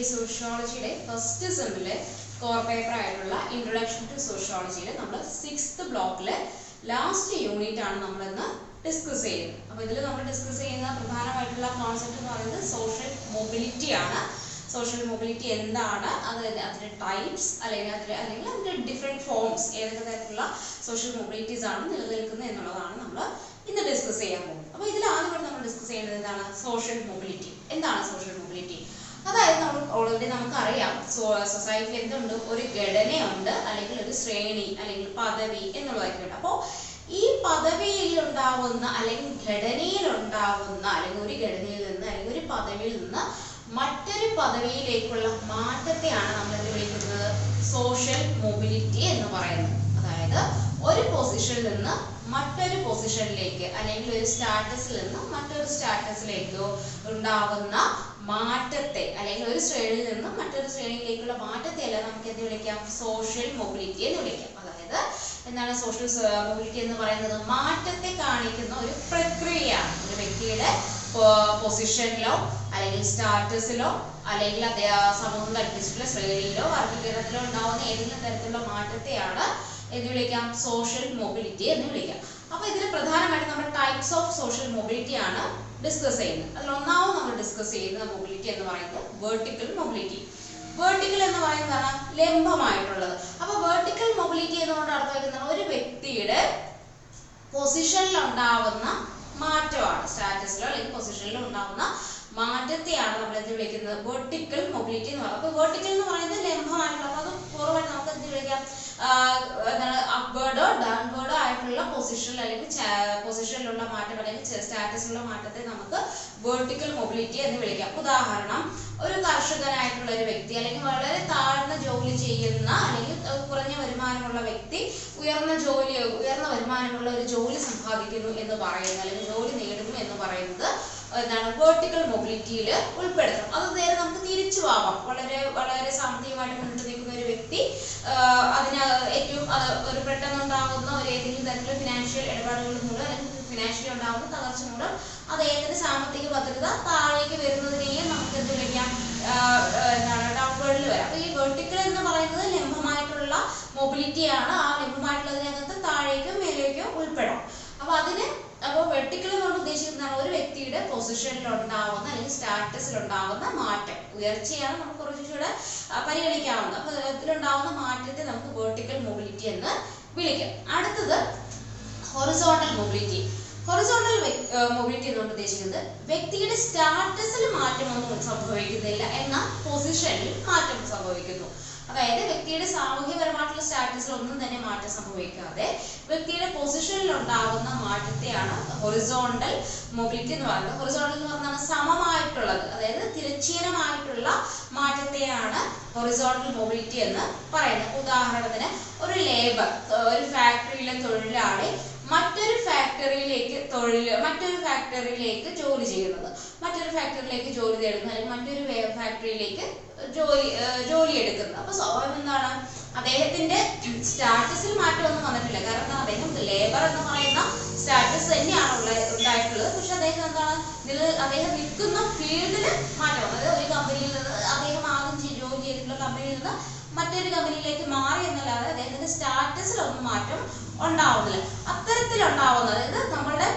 സോഷ്യോളജിയുടെ first സെമ്മിലെ core paper ആയിട്ടുള്ള introduction to സോഷ്യോളജിയിൽ നമ്മൾ 6th ബ്ലോക്കിലെ ലാസ്റ്റ് യൂണിറ്റ് ആണ് നമ്മൾ ഇന്ന് ഡിസ്കസ് ചെയ്യുന്നത്. അപ്പോൾ ഇതിൽ നമ്മൾ ഡിസ്കസ് ചെയ്യുന്ന പ്രധാനമായിട്ടുള്ള കോൺസെപ്റ്റ് എന്ന് പറയുന്നത് സോഷ്യൽ മൊബിലിറ്റി ആണ്. സോഷ്യൽ മൊബിലിറ്റി എന്താണ്, അതിന്റെ ടൈപ്സ് അല്ലെങ്കിൽ അതിന്റെ ഡിഫറെന്റ് ഫോംസ്, ഏതൊക്കെ തരത്തിലുള്ള സോഷ്യൽ മൊബിലിറ്റീസ് ആണ് നിലനിൽക്കുന്നത് എന്നുള്ളതാണ് നമ്മൾ ഇന്ന് ഡിസ്കസ് ചെയ്യാൻ പോകുന്നത്. അപ്പോൾ ഇതിൽ ആദ്യമായിട്ട് നമ്മൾ ഡിസ്കസ് ചെയ്യുന്നത് എന്താണ്? Social mobility. എന്താണ് സോഷ്യൽ മൊബിലിറ്റി? അതായത് നമ്മൾ ഓൾറെഡി നമുക്കറിയാം സൊസൈറ്റിയിൽ എന്തുണ്ട്, ഒരു ഘടനയുണ്ട്, അല്ലെങ്കിൽ ഒരു ശ്രേണി അല്ലെങ്കിൽ പദവി എന്നുള്ളതൊക്കെ ഉണ്ട്. അപ്പോൾ ഈ പദവിയിൽ ഉണ്ടാവുന്ന അല്ലെങ്കിൽ ഘടനയിൽ ഉണ്ടാവുന്ന അല്ലെങ്കിൽ ഒരു ഘടനയിൽ നിന്ന് അല്ലെങ്കിൽ ഒരു പദവിയിൽ നിന്ന് മറ്റൊരു പദവിയിലേക്കുള്ള മാറ്റത്തെയാണ് നമ്മൾ എന്ത് വിളിക്കുന്നത്? സോഷ്യൽ മൊബിലിറ്റി എന്ന് പറയുന്നത്. അതായത് ഒരു പൊസിഷനിൽ നിന്ന് മറ്റൊരു പൊസിഷനിലേക്ക് അല്ലെങ്കിൽ ഒരു സ്റ്റാറ്റസിൽ നിന്ന് മറ്റൊരു സ്റ്റാറ്റസിലേക്കോ ഉണ്ടാകുന്ന മാറ്റത്തെ, അല്ലെങ്കിൽ ഒരു ശ്രേണിയിൽ നിന്ന് മറ്റൊരു ശ്രേണിയിലേക്കുള്ള മാറ്റത്തെ അല്ല നമുക്ക് എന്ത് വിളിക്കാം? സോഷ്യൽ മൊബിലിറ്റി എന്ന് വിളിക്കാം. അതായത് എന്താണ് സോഷ്യൽ മൊബിലിറ്റി എന്ന് പറയുന്നത്? മാറ്റത്തെ കാണിക്കുന്ന ഒരു പ്രക്രിയയാണ്. ഒരു വ്യക്തിയുടെ പൊസിഷനിലോ അല്ലെങ്കിൽ സ്റ്റാറ്റസിലോ അല്ലെങ്കിൽ സമൂഹത്തിൽ അഡ്മിനിസ്ട്രേറ്റീവ് ശ്രേണിയിലോ വർഗീകരണത്തിലോ ഉണ്ടാവുന്ന ഏതെങ്കിലും തരത്തിലുള്ള മാറ്റത്തെയാണ് എന്ത് വിളിക്കാം? സോഷ്യൽ മൊബിലിറ്റി എന്ന് വിളിക്കാം. അപ്പൊ ഇതിൽ പ്രധാനമായിട്ട് നമ്മൾ ടൈപ്സ് ഓഫ് സോഷ്യൽ മൊബിലിറ്റി ആണ് ഡിസ്കസ് ചെയ്യുന്നത്. അതിൽ ഒന്നാമത് നമ്മൾ ഡിസ്കസ് ചെയ്യുന്ന മൊബിലിറ്റി എന്ന് പറയുന്നത് വെർട്ടിക്കൽ മൊബിലിറ്റി. വെർട്ടിക്കൽ എന്ന് പറയുന്നതാണ് ലംബമായിട്ടുള്ളത്. അപ്പൊ വെർട്ടിക്കൽ മൊബിലിറ്റി എന്നുകൊണ്ട് അർത്ഥമാക്കുന്നത് ഒരു വ്യക്തിയുടെ പൊസിഷനിൽ ഉണ്ടാവുന്ന മാറ്റമാണ്. സ്റ്റാറ്റസിലോ അല്ലെങ്കിൽ പൊസിഷനിലോ ഉണ്ടാവുന്ന മാറ്റത്തെയാണ് നമ്മൾ എന്ത് വിളിക്കുന്നത്? വെർട്ടിക്കൽ മൊബിലിറ്റി എന്ന് പറയുന്നത്. അപ്പൊ വെർട്ടിക്കൽ എന്ന് പറയുന്നത് ലംബമായിട്ടുള്ള, അപ്പൊ അത് പൂർവ്വമായിട്ട് നമുക്ക് എന്ത് വിളിക്കാം? എന്താണ് അപ്വേർഡോ ഡൗൺവേർഡോ ആയിട്ടുള്ള പൊസിഷനിൽ അല്ലെങ്കിൽ പൊസിഷനിലുള്ള മാറ്റം അല്ലെങ്കിൽ സ്റ്റാറ്റസിലുള്ള മാറ്റത്തെ നമുക്ക് വെർട്ടിക്കൽ മൊബിലിറ്റി എന്ന് വിളിക്കാം. ഉദാഹരണം, ഒരു കർഷകനായിട്ടുള്ള ഒരു വ്യക്തി അല്ലെങ്കിൽ വളരെ താഴ്ന്ന ജോലി ചെയ്യുന്ന അല്ലെങ്കിൽ കുറഞ്ഞ വരുമാനമുള്ള വ്യക്തി ഉയർന്ന വരുമാനമുള്ള ഒരു ജോലി സമ്പാദിക്കുന്നു എന്ന് പറയുന്നത് അല്ലെങ്കിൽ ജോലി നേടുന്നു എന്ന് പറയുന്നത് എന്താണ്? വെർട്ടിക്കൽ മൊബിലിറ്റിയിൽ ഉൾപ്പെടുത്തണം. അത് നേരെ നമുക്ക് തിരിച്ചു ആവാം. വളരെ സാമ്പത്തികമായിട്ട് മുന്നിട്ട് നിൽക്കുന്ന ഒരു വ്യക്തി അതിന് ഏറ്റവും ഒരു പെട്ടെന്നുണ്ടാകുന്ന ഒരു ഏതെങ്കിലും തരത്തിലുള്ള ഫിനാൻഷ്യൽ ഇടപാടുകൾ മൂലം അല്ലെങ്കിൽ ഫിനാൻഷ്യലി ഉണ്ടാകുന്ന തകർച്ച മൂലം അദ്ദേഹത്തിന്റെ സാമ്പത്തിക ഭദ്രത താഴേക്ക് വരുന്നതിനെയും നമുക്ക് എന്ത് വിളിക്കാം? എന്താണ്? ഡൗൺവേർഡിൽ വരാം. അപ്പൊ ഈ വെർട്ടിക്കൽ എന്ന് പറയുന്നത് ലംബമായിട്ടുള്ള മൊബിലിറ്റിയാണ്. ആ ലംബമായിട്ടുള്ളതിനകത്ത് താഴേക്കും മേലേക്കും ഉൾപ്പെടാം. അപ്പോൾ വെർട്ടിക്കൽ എന്നോട് ഉദ്ദേശിക്കുന്നതാണ് ഒരു വ്യക്തിയുടെ പൊസിഷനിൽ ഉണ്ടാവുന്ന അല്ലെങ്കിൽ സ്റ്റാറ്റസിൽ ഉണ്ടാവുന്ന മാറ്റം. ഉയർച്ചയാണ് നമുക്ക് കുറച്ചുകൂടെ പരിഗണിക്കാവുന്നത്. അപ്പൊ ഇതിലുണ്ടാവുന്ന മാറ്റത്തെ നമുക്ക് വെർട്ടിക്കൽ മൊബിലിറ്റി എന്ന് വിളിക്കാം. അടുത്തത് ഹൊറിസോണ്ടൽ മൊബിലിറ്റി. ഹൊറിസോണ്ടൽ മൊബിലിറ്റി എന്നുകൊണ്ട് ഉദ്ദേശിക്കുന്നത് വ്യക്തിയുടെ സ്റ്റാറ്റസിൽ മാറ്റമൊന്നും സംഭവിക്കുന്നില്ല, എന്നാൽ പൊസിഷനിൽ മാറ്റം സംഭവിക്കുന്നു. അതായത് വ്യക്തിയുടെ സാമൂഹ്യപരമായിട്ടുള്ള സ്റ്റാറ്റസിൽ ഒന്നും തന്നെ മാറ്റം സംഭവിക്കാതെ വ്യക്തിയുടെ പൊസിഷനിൽ ഉണ്ടാകുന്ന മാറ്റത്തെയാണ് ഹൊറിസോണ്ടൽ മൊബിലിറ്റി എന്ന് പറയുന്നത്. ഹൊറിസോണ്ടൽ എന്ന് പറഞ്ഞാൽ സമമായിട്ടുള്ളത്, അതായത് തിരശ്ചീനമായിട്ടുള്ള മാറ്റത്തെയാണ് ഹൊറിസോണ്ടൽ മൊബിലിറ്റി എന്ന് പറയുന്നത്. ഉദാഹരണത്തിന് ഒരു ലേബർ, ഒരു ഫാക്ടറിയിലെ തൊഴിലാളി മറ്റൊരു ഫാക്ടറിയിലേക്ക് ജോലി ചെയ്യുന്നത്, മറ്റൊരു ഫാക്ടറിയിലേക്ക് ജോലി തേടുന്നു അല്ലെങ്കിൽ മറ്റൊരു ഫാക്ടറിയിലേക്ക് ജോലി എടുക്കുന്നത്. അപ്പൊ സ്വാഭാവികം എന്താണ്? അദ്ദേഹത്തിന്റെ സ്റ്റാറ്റസിൽ മാറ്റമൊന്നും വന്നിട്ടില്ല. കാരണം അദ്ദേഹം ലേബർ എന്ന് പറയുന്ന സ്റ്റാറ്റസ് തന്നെയാണ് ഉണ്ടായിട്ടുള്ളത്. പക്ഷെ അദ്ദേഹം എന്താണ്? അദ്ദേഹം നിൽക്കുന്ന ഫീൽഡില് മാറ്റം, അതായത് ഒരു കമ്പനിയിൽ നിന്ന് അദ്ദേഹം ആദ്യം ജോലി ചെയ്തിട്ടുള്ള കമ്പനിയിൽ നിന്ന് മറ്റൊരു കമ്പനിയിലേക്ക് മാറി എന്നല്ലാതെ അദ്ദേഹത്തിന്റെ സ്റ്റാറ്റസിലൊന്നും മാറ്റം ഉണ്ടാവുന്നില്ല. അത്തരത്തിലുണ്ടാവുന്നത്, അതായത് നമ്മളുടെ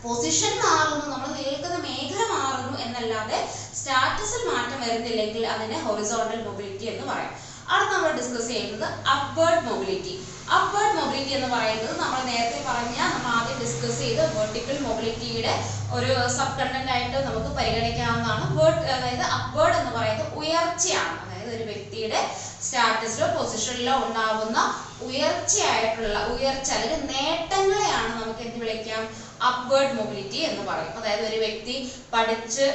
പൊസിഷൻ മാറുന്നു, നമ്മൾ നിൽക്കുന്ന മേഖല മാറുന്നു എന്നല്ലാതെ സ്റ്റാറ്റസിൽ മാറ്റം വരുന്നില്ലെങ്കിൽ അതിനെ ഹൊറിസോണ്ടൽ മൊബിലിറ്റി എന്ന് പറയാം. അടുത്ത നമ്മൾ ഡിസ്കസ് ചെയ്യുന്നത് അപ്വേർഡ് മൊബിലിറ്റി. അപ്വേർഡ് മൊബിലിറ്റി എന്ന് പറയുന്നത് നമ്മൾ നേരത്തെ നമ്മൾ ആദ്യം ഡിസ്കസ് ചെയ്ത വെർട്ടിക്കൽ മൊബിലിറ്റിയുടെ ഒരു സബ് കണ്ടന്റ് ആയിട്ട് നമുക്ക് പരിഗണിക്കാവുന്നതാണ്. അതായത് അപ്വേർഡ് എന്ന് പറയുന്നത് ഉയർച്ചയാണ്. അതായത് ഒരു വ്യക്തിയുടെ സ്റ്റാറ്റസിലോ പൊസിഷനിലോ ഉണ്ടാവുന്ന ഉയർച്ച അല്ലെങ്കിൽ നേട്ടങ്ങളെയാണ് നമുക്ക് എന്ത് വിളിക്കാം, അപ്വേർഡ് മൊബിലിറ്റി എന്ന് പറയും. അതായത് ഒരു വ്യക്തി പഠിച്ച്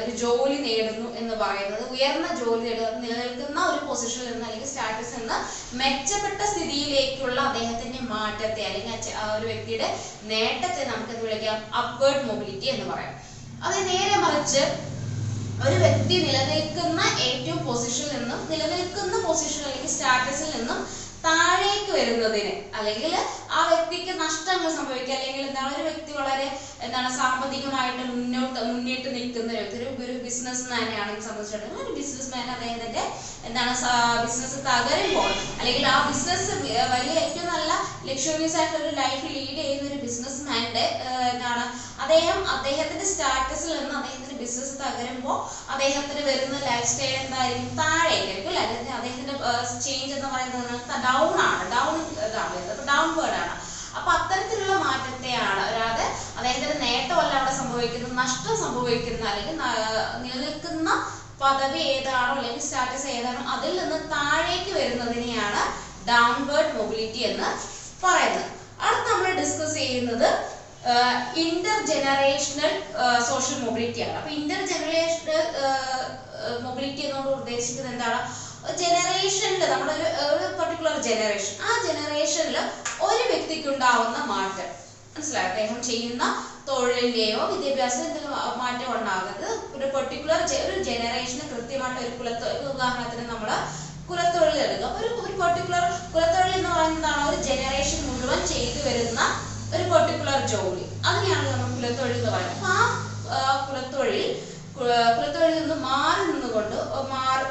ഒരു ജോലി നേടുന്നു എന്ന് പറയുന്നത്, ഉയർന്ന ജോലി നേടുക, നിലനിൽക്കുന്ന ഒരു പൊസിഷനിൽ നിന്ന് അല്ലെങ്കിൽ സ്റ്റാറ്റസിൽ നിന്ന് മെച്ചപ്പെട്ട സ്ഥിതിയിലേക്കുള്ള അദ്ദേഹത്തിന്റെ മാറ്റത്തെ അല്ലെങ്കിൽ ഒരു വ്യക്തിയുടെ നേട്ടത്തെ നമുക്ക് എന്ത് വിളിക്കാം, അപ്വേർഡ് മൊബിലിറ്റി എന്ന് പറയാം. അത് നേരെ മറിച്ച് ഒരു വ്യക്തി നിലനിൽക്കുന്ന പൊസിഷൻ അല്ലെങ്കിൽ സ്റ്റാറ്റസിൽ നിന്നും താഴേക്ക് വരുന്നതിന് അല്ലെങ്കിൽ ആ വ്യക്തിക്ക് നഷ്ടങ്ങൾ സംഭവിക്കുക അല്ലെങ്കിൽ ഒരു വ്യക്തി വളരെ സാമ്പത്തികമായിട്ട് മുന്നിട്ട് നിൽക്കുന്ന ഒരു ബിസിനസ് മാനെ ആണെങ്കിൽ സംബന്ധിച്ചിടത്തോളം ഒരു ബിസിനസ് മാൻ അദ്ദേഹത്തിന്റെ ബിസിനസ് തകരുമ്പോൾ അല്ലെങ്കിൽ ആ ബിസിനസ് വലിയ ഏറ്റവും നല്ല ലക്ഷറീസ് ആയിട്ടുള്ള ഒരു ലൈഫ് ലീഡ് ചെയ്യുന്ന ഒരു ബിസിനസ് മാന്റെ അദ്ദേഹത്തിന്റെ സ്റ്റാറ്റസിൽ നിന്ന് അദ്ദേഹത്തിന്റെ ബിസിനസ് തകരുമ്പോൾ അദ്ദേഹത്തിന് വരുന്ന ലൈഫ് സ്റ്റൈൽ എന്തായിരിക്കും, താഴേക്കായിരിക്കും. അല്ലെങ്കിൽ അദ്ദേഹത്തിന്റെ ചേഞ്ച് എന്ന് പറയുന്നത് ഡൗൺവേർഡ് ആണ്. അപ്പൊ അത്തരത്തിലുള്ള മാറ്റത്തെയാണ്, അല്ലാതെ അദ്ദേഹത്തിന്റെ നേട്ടമല്ല അവിടെ സംഭവിക്കുന്നത്, നഷ്ടം സംഭവിക്കുന്ന അല്ലെങ്കിൽ നിലനിൽക്കുന്ന പദവി ഏതാണോ അല്ലെങ്കിൽ സ്റ്റാറ്റസ് ഏതാണോ അതിൽ നിന്ന് താഴേക്ക് വരുന്നതിനെയാണ് ഡൗൺവേർഡ് മൊബിലിറ്റി എന്ന് പറയുന്നത്. അടുത്ത് നമ്മൾ ഡിസ്കസ് ചെയ്യുന്നത് ഇന്റർ ജനറേഷണൽ സോഷ്യൽ മൊബിലിറ്റി ആണ്. അപ്പൊ ഇന്റർ ജനറേഷണൽ മൊബിലിറ്റി എന്നോട് ഉദ്ദേശിക്കുന്നത് എന്താണ്, ജനറേഷനിൽ നമ്മളൊരു പർട്ടിക്കുലർ ജനറേഷൻ, ആ ജനറേഷനിൽ ഒരു വ്യക്തിക്ക് ഉണ്ടാവുന്ന മാറ്റം മനസ്സിലായി, അദ്ദേഹം ചെയ്യുന്ന തൊഴിലിന്റെയോ വിദ്യാഭ്യാസത്തിന്റെയോ മാറ്റം ഉണ്ടാകുന്നത് ഒരു പർട്ടിക്കുലർ ഒരു ജനറേഷന് കൃത്യമായിട്ട് ഉദാഹരണത്തിന് നമ്മൾ കുലത്തൊഴിൽ എടുക്കുക. ഒരു പർട്ടിക്കുലർ കുലത്തൊഴിൽ എന്ന് പറയുന്നതാണ് ഒരു ജനറേഷൻ മുഴുവൻ ചെയ്തു വരുന്ന ഒരു പർട്ടിക്കുലർ ജോലി, അതിനെയാണ് നമ്മൾ കുലത്തൊഴിൽ എന്ന് പറയുന്നത്. അപ്പൊ ആ കുലത്തൊഴിൽ നിന്ന് മാറി നിന്നുകൊണ്ട്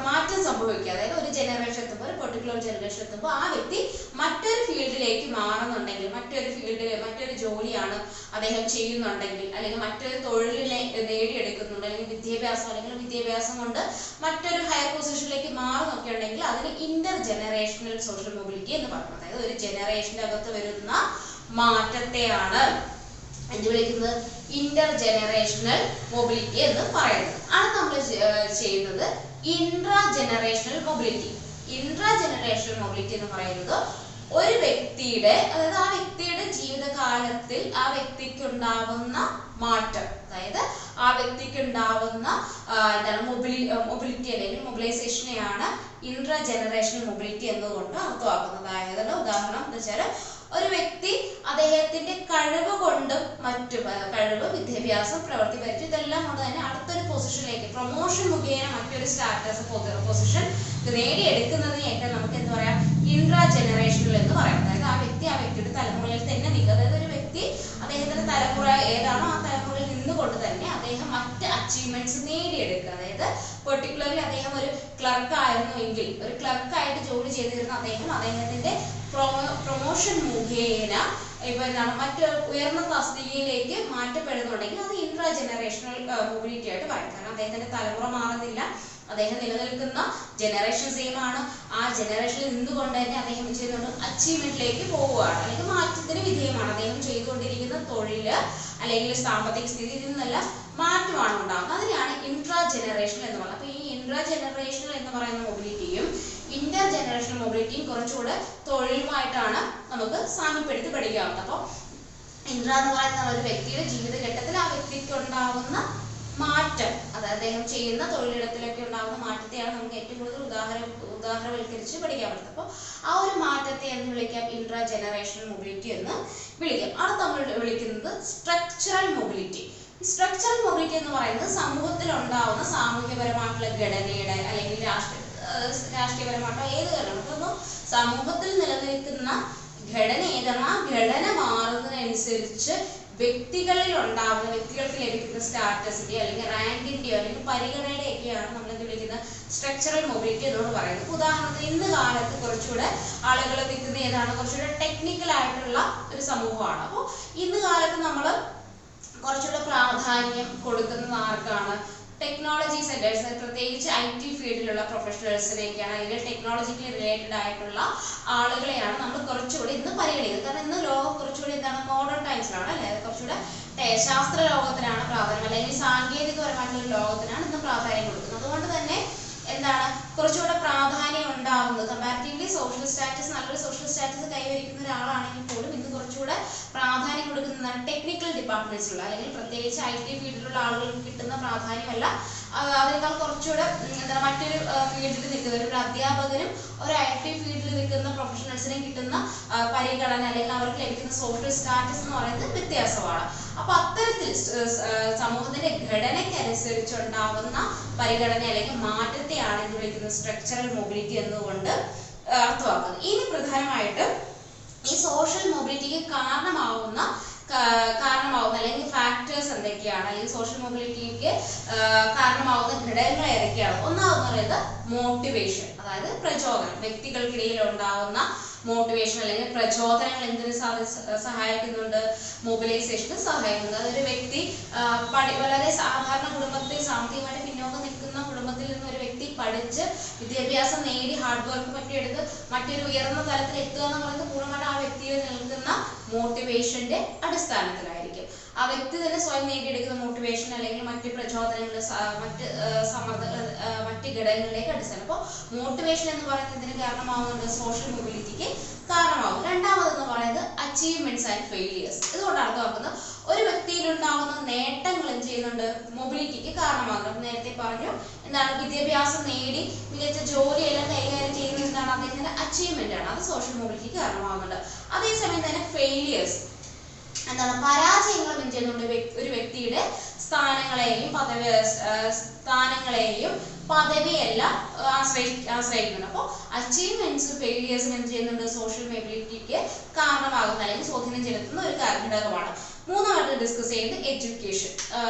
മാറ്റം സംഭവിക്കുക. അതായത് ഒരു ജനറേഷൻ എത്തുമ്പോൾ, ഒരു പർട്ടിക്കുലർ ജനറേഷൻ എത്തുമ്പോൾ ആ വ്യക്തി മറ്റൊരു ഫീൽഡിലേക്ക് മാറുന്നുണ്ടെങ്കിൽ, മറ്റൊരു ജോലിയാണ് അദ്ദേഹം ചെയ്യുന്നുണ്ടെങ്കിൽ, അല്ലെങ്കിൽ മറ്റൊരു തൊഴിലിനെ നേടിയെടുക്കുന്നുണ്ട്, അല്ലെങ്കിൽ വിദ്യാഭ്യാസം കൊണ്ട് മറ്റൊരു ഹയർ പൊസിഷനിലേക്ക് മാറുന്നൊക്കെ ഉണ്ടെങ്കിൽ അതിന് ഇന്റർ ജനറേഷണൽ സോഷ്യൽ മൊബിലിറ്റി എന്ന് പറയുന്നത്. അതായത് ഒരു ജനറേഷന്റെ അകത്ത് വരുന്ന മാറ്റത്തെയാണ് എന്ത് വിളിക്കുന്നത്, ഇന്റർ ജനറേഷണൽ മൊബിലിറ്റി എന്ന് പറയുന്നത്. ആണ് നമ്മൾ ചെയ്യുന്നത് intra generational mobility. Intra generational mobility എന്ന് പറയുന്നത് ഒരു വ്യക്തിയുടെ, അതായത് ആ വ്യക്തിയുടെ ജീവിതകാലത്തിൽ ആ വ്യക്തിക്ക് ഉണ്ടാവുന്ന മാറ്റം, അതായത് ആ വ്യക്തിക്ക് ഉണ്ടാവുന്ന മൊബിലിറ്റി അല്ലെങ്കിൽ മൊബിലൈസേഷനെയാണ് ഇൻട്രാ ജനറേഷണൽ മൊബിലിറ്റി എന്നതുകൊണ്ട് അർത്ഥമാക്കുന്നത്. അതായത് ഉദാഹരണം എന്ന് വെച്ചാൽ ഒരു വ്യക്തി അദ്ദേഹത്തിന്റെ കഴിവ് കൊണ്ട് കഴിവ്, വിദ്യാഭ്യാസം, പ്രവൃത്തി പരിചയം ഇതെല്ലാം കൊണ്ട് തന്നെ അടുത്തൊരു പൊസിഷനിലേക്ക് പ്രൊമോഷൻ മുഖേന മറ്റൊരു സ്റ്റാറ്റസ് പൊസിഷൻ നേടിയെടുക്കുന്നതിനെയൊക്കെ നമുക്ക് എന്ത് പറയാം, ഇൻട്രാ ജനറേഷണൽ എന്ന് പറയാം. അതായത് ആ വ്യക്തിയുടെ തലമുറയിൽ തന്നെ നിൽക്കുക. അതായത് ഒരു വ്യക്തി അദ്ദേഹത്തിന്റെ തലമുറ ഏതാണോ ആ തലമുറയിൽ നിന്നുകൊണ്ട് തന്നെ അദ്ദേഹം മറ്റ് അച്ചീവ്മെന്റ്സ് നേടിയെടുക്കുക. അതായത് പെർട്ടിക്കുലർലി അദ്ദേഹം ഒരു ക്ലർക്ക് ആയിരുന്നുവെങ്കിൽ, ഒരു ക്ലർക്കായിട്ട് ജോലി ചെയ്തിരുന്ന അദ്ദേഹത്തിന്റെ പ്രൊമോഷൻ മുഖേന ഇപ്പൊ മറ്റ് ഉയർന്ന തസ്തികയിലേക്ക് മാറ്റപ്പെടുന്നുണ്ടെങ്കിൽ അത് ഇൻട്രാ ജനറേഷണൽ മൊബിലിറ്റി ആയിട്ട് പറയും. കാരണം അദ്ദേഹത്തിന്റെ തലമുറ മാറുന്നില്ല, അദ്ദേഹം നിലനിൽക്കുന്ന ജനറേഷൻ സെയിം ആണ്. ആ ജനറേഷനിൽ നിന്നുകൊണ്ട് തന്നെ അദ്ദേഹം ചെയ്യുന്നുണ്ട് അച്ചീവ്മെന്റിലേക്ക് പോവുകയാണ്, അല്ലെങ്കിൽ മാറ്റത്തിന് വിധേയമാണ്. അദ്ദേഹം ചെയ്തുകൊണ്ടിരിക്കുന്ന തൊഴില് അല്ലെങ്കിൽ സാമ്പത്തിക സ്ഥിതിയിൽ നിന്നെല്ലാം മാറ്റമാണ് ഉണ്ടാകുന്നത്. അതിനെയാണ് ഇൻട്രാ ജനറേഷണൽ എന്ന് പറയുന്നത്. അപ്പൊ ഈ ഇൻട്രാ ജനറേഷണൽ എന്ന് പറയുന്ന മൊബിലിറ്റിയും ഇന്റർ ജനറേഷണൽ മൊബിലിറ്റിയും കുറച്ചുകൂടെ തൊഴിലുമായിട്ടാണ് നമുക്ക് സാമ്യപ്പെടുത്തി പഠിക്കാവുന്നത്. അപ്പോൾ ഇൻട്രാ എന്ന് പറയുന്ന ഒരു വ്യക്തിയുടെ ജീവിതഘട്ടത്തിൽ ആ വ്യക്തിക്ക് ഉണ്ടാവുന്ന മാറ്റം, അത് അദ്ദേഹം ചെയ്യുന്ന തൊഴിലിടത്തിലൊക്കെ ഉണ്ടാകുന്ന മാറ്റത്തെയാണ് നമുക്ക് ഏറ്റവും കൂടുതൽ ഉദാഹരണവൽക്കരിച്ച് പഠിക്കാൻ പറ്റുന്നത്. അപ്പോൾ ആ ഒരു മാറ്റത്തെ എന്ന് വിളിക്കാം ഇൻട്രാ ജനറേഷണൽ മൊബിലിറ്റി എന്ന് വിളിക്കാം. അത് നമ്മൾ വിളിക്കുന്നത് സ്ട്രക്ചറൽ മൊബിലിറ്റി. സ്ട്രക്ചറൽ മൊബിലിറ്റി എന്ന് പറയുന്നത് സമൂഹത്തിൽ ഉണ്ടാവുന്ന സാമൂഹ്യപരമായിട്ടുള്ള ഘടനയുടെ അല്ലെങ്കിൽ രാഷ്ട്രീയപരമായിട്ടോ ഏത് ഘടന, സമൂഹത്തിൽ നിലനിൽക്കുന്ന ഘടന ഏതാണ്, ആ ഘടന മാറുന്നതിനനുസരിച്ച് വ്യക്തികൾക്ക് ലഭിക്കുന്ന സ്റ്റാറ്റസിന്റെ അല്ലെങ്കിൽ റാങ്കിന്റെയോ അല്ലെങ്കിൽ പരിഗണനയുടെയൊക്കെയാണ് നമ്മൾ എന്ത് വിളിക്കുന്നത് സ്ട്രക്ചറൽ മൊബിലിറ്റി എന്നോട് പറയുന്നത്. ഉദാഹരണത്തിന് ഇന്ന് കാലത്ത് കുറച്ചുകൂടെ ആളുകൾ നിൽക്കുന്ന ഏതാണ്, കുറച്ചുകൂടെ ടെക്നിക്കൽ ആയിട്ടുള്ള ഒരു സമൂഹമാണ്. അപ്പോൾ ഇന്ന് കാലത്ത് നമ്മൾ കുറച്ചുകൂടെ പ്രാധാന്യം കൊടുക്കുന്നത് ആർക്കാണ്, ടെക്നോളജി സെന്റേഴ്സ്, പ്രത്യേകിച്ച് IT ഫീൽഡിലുള്ള പ്രൊഫഷണൽസിനെയൊക്കെയാണ്, അല്ലെങ്കിൽ ടെക്നോളജിക്കലി റിലേറ്റഡ് ആയിട്ടുള്ള ആളുകളെയാണ് നമ്മൾ കുറച്ചുകൂടി ഇന്ന് പരിഗണിക്കുന്നത്. കാരണം ഇന്ന് ലോകം കുറച്ചുകൂടി എന്താണ് മോഡേൺ ടൈംസിലാണ് അല്ലെ, കുറച്ചുകൂടെ ശാസ്ത്ര ലോകത്തിനാണ് പ്രാധാന്യം, അല്ലെങ്കിൽ സാങ്കേതികപരമായിട്ടുള്ള ഒരു ലോകത്തിനാണ് ഇന്ന് പ്രാധാന്യം കൊടുക്കുന്നത്. അതുകൊണ്ട് തന്നെ എന്താണ് കുറച്ചുകൂടെ പ്രാധാന്യം ഉണ്ടാവുന്നത് കമ്പാരിറ്റീവ്ലി സോഷ്യൽ സ്റ്റാറ്റസ്, നല്ലൊരു സോഷ്യൽ സ്റ്റാറ്റസ് കൈവരിക്കുന്ന ഒരാളാണെങ്കിൽ പോലും ഇന്ന് കുറച്ചുകൂടെ പ്രാധാന്യം കൊടുക്കുന്നതാണ് ടെക്നിക്കൽ ഡിപ്പാർട്ട്മെന്റ്സിലുള്ള, അല്ലെങ്കിൽ പ്രത്യേകിച്ച് IT ഫീൽഡിലുള്ള ആളുകൾക്ക് കിട്ടുന്ന പ്രാധാന്യമല്ല, അതിനേക്കാൾ കുറച്ചുകൂടെ എന്താണ് മറ്റൊരു ഫീൽഡിൽ നിൽക്കുന്ന ഒരു അധ്യാപകനും ഒരു IT ഫീൽഡിൽ നിൽക്കുന്ന പ്രൊഫഷണൽസിനും കിട്ടുന്ന പരിഗണന, അല്ലെങ്കിൽ അവർക്ക് ലഭിക്കുന്ന സോഷ്യൽ സ്റ്റാറ്റസ് എന്ന് പറയുന്നത് വ്യത്യാസമാണ്. അപ്പൊ അത്തരത്തിൽ സമൂഹത്തിന്റെ ഘടനയ്ക്കനുസരിച്ചുണ്ടാവുന്ന പരിഗണന അല്ലെങ്കിൽ മാറ്റത്തെയാണ് ഇത് വിളിക്കുന്നത് സ്ട്രക്ചറൽ മൊബിലിറ്റി എന്നുകൊണ്ട് അർത്ഥമാക്കുന്നത്. ഇനി പ്രധാനമായിട്ട് ഈ സോഷ്യൽ മൊബിലിറ്റിക്ക് കാരണമാവുന്ന അല്ലെങ്കിൽ ഫാക്ടേഴ്സ് എന്തൊക്കെയാണ്, അല്ലെങ്കിൽ സോഷ്യൽ മൊബിലിറ്റിക്ക് കാരണമാവുന്ന ഘടകങ്ങൾ ഏതൊക്കെയാണ്? ഒന്നാമതെന്ന് പറയുന്നത് മോട്ടിവേഷൻ, അതായത് പ്രചോദനം. വ്യക്തികൾക്കിടയിൽ ഉണ്ടാവുന്ന മോട്ടിവേഷൻ അല്ലെങ്കിൽ പ്രചോദനങ്ങൾ എന്തിനു സഹായിക്കുന്നുണ്ട്? മൊബിലൈസേഷന് സഹായിക്കുന്നുണ്ട്. അതൊരു വ്യക്തി വളരെ സാധാരണ കുടുംബത്തിൽ, സാമ്പത്തികമായിട്ട് പിന്നോക്കം നിൽക്കുന്ന കുടുംബത്തിൽ നിന്ന് ഒരു വ്യക്തി പഠിച്ച് വിദ്യാഭ്യാസം നേടി ഹാർഡ് വർക്ക് പറ്റിയെടുത്ത് മറ്റൊരു ഉയർന്ന തലത്തിൽ എത്തുക എന്ന് പറയുന്നത് പൂർണ്ണമായിട്ട് ആ വ്യക്തിയിൽ നിൽക്കുന്ന മോട്ടിവേഷന്റെ അടിസ്ഥാനത്തിലായിരിക്കും. ആ വ്യക്തി തന്നെ സ്വയം നേടിയെടുക്കുന്ന മോട്ടിവേഷൻ അല്ലെങ്കിൽ മറ്റ് പ്രചോദനങ്ങൾ, മറ്റ് സമ്മർദ്ദങ്ങൾ, മറ്റ് ഘടകങ്ങളിലേക്ക് അടിസ്ഥാനം. അപ്പോൾ മോട്ടിവേഷൻ എന്ന് പറയുന്നത് ഇതിന് കാരണമാവുന്നുണ്ട്, സോഷ്യൽ മൊബിലിറ്റിക്ക് കാരണമാകും. രണ്ടാമതെന്ന് പറയുന്നത് അച്ചീവ്മെന്റ്സ് ആൻഡ് ഫെയിലിയേഴ്സ്. ഇതുകൊണ്ട് അർത്ഥമാക്കുന്നത് ഒരു വ്യക്തിയിൽ ഉണ്ടാകുന്ന നേട്ടങ്ങൾ എന്ത് ചെയ്യുന്നുണ്ട്? മൊബിലിറ്റിക്ക് കാരണമാകുന്നുണ്ട്. നേരത്തെ പറഞ്ഞു എന്താണ്, വിദ്യാഭ്യാസം നേടി മികച്ച ജോലിയെല്ലാം കൈകാര്യം ചെയ്യുന്നത് എന്താണ്? അദ്ദേഹത്തിന്റെ അച്ചീവ്മെന്റ് ആണ്. അത് സോഷ്യൽ മൊബിലിറ്റിക്ക് കാരണമാകുന്നുണ്ട്. അതേസമയം തന്നെ ഫെയിലിയേഴ്സ് എന്താണ്? പരാജയങ്ങൾ എന്ത് ചെയ്യുന്നുണ്ട്? ഒരു വ്യക്തിയുടെ സ്ഥാനങ്ങളെയും പദവിയെല്ലാം ആശ്രയിക്കുന്നുണ്ട്. അപ്പോൾ അച്ചീവ്മെന്റ്സും ഫെയിലിയേഴ്സും എന്ത് ചെയ്യുന്നുണ്ട്? സോഷ്യൽ മൊബിലിറ്റിക്ക് കാരണമാകുന്ന അല്ലെങ്കിൽ സ്വാധീനം ചെലുത്തുന്ന ഒരു ഘടകമാണ്. മൂന്നാമത് ഡിസ്കസ് ചെയ്യുന്നത് എഡ്യൂക്കേഷൻ.